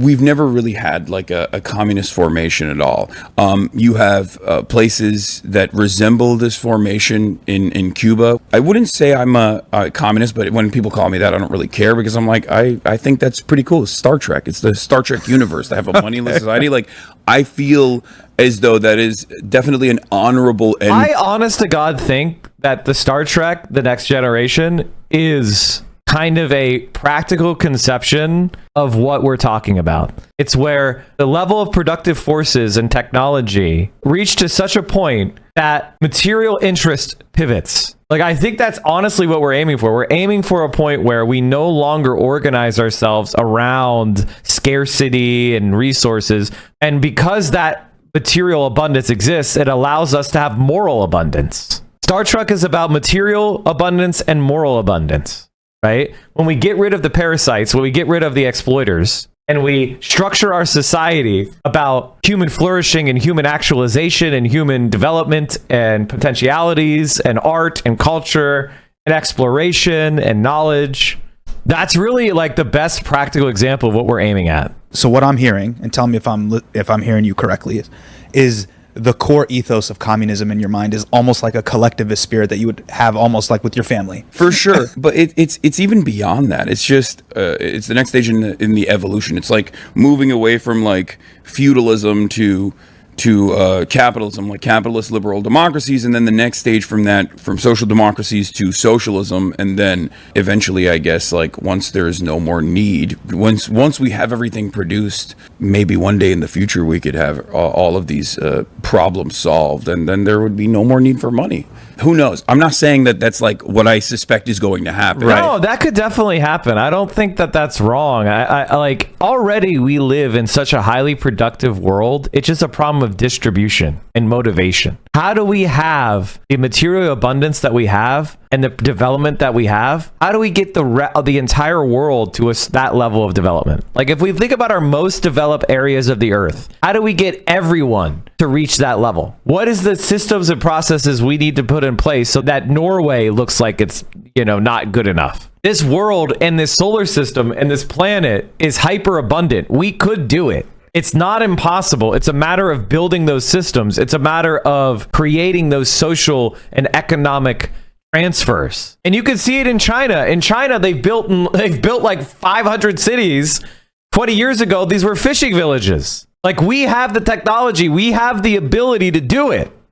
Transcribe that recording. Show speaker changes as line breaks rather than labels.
we've never really had like a communist formation at all. You have places that resemble this formation in Cuba. I wouldn't say I'm a communist, but when people call me that, I don't really care, because I'm like, I think that's pretty cool. It's Star Trek. It's the Star Trek universe. They have a moneyless society. Like, I feel as though that is definitely an honorable end.
I honest to God think that the Star Trek, The Next Generation, is kind of a practical conception of what we're talking about. It's where the level of productive forces and technology reach to such a point that material interest pivots. Like, I think that's honestly what we're aiming for. We're aiming for a point where we no longer organize ourselves around scarcity and resources. And because that material abundance exists, it allows us to have moral abundance. Star Trek is about material abundance and moral abundance, right? When we get rid of the parasites, when we get rid of the exploiters, and we structure our society about human flourishing and human actualization and human development and potentialities and art and culture and exploration and knowledge, that's really like the best practical example of what we're aiming at.
So what I'm hearing, and tell me if I'm hearing you correctly, is the core ethos of communism in your mind is almost like a collectivist spirit that you would have almost like with your family.
For sure. But it's even beyond that. It's just it's the next stage in the evolution. It's like moving away from like feudalism to capitalism, like capitalist liberal democracies, and then the next stage from that, from social democracies to socialism, and then eventually, I guess, like once there's no more need, once we have everything produced, maybe one day in the future we could have all of these problems solved, and then there would be no more need for money. Who knows? I'm not saying that that's like what I suspect is going to happen.
Right? No, that could definitely happen. I don't think that that's wrong. I like, already we live in such a highly productive world. It's just a problem of distribution and motivation. How do we have the material abundance that we have and the development that we have? How do we get the entire world to that level of development? Like, if we think about our most developed areas of the earth, how do we get everyone to reach that level? What is the systems and processes we need to put in place so that Norway looks like it's, not good enough? This world and this solar system and this planet is hyper abundant. We could do it. It's not impossible. It's a matter of building those systems. It's a matter of creating those social and economic transfers. And you can see it in China. In China, they've built like 500 cities. 20 years ago, these were fishing villages. Like, we have the technology. We have the ability to do it.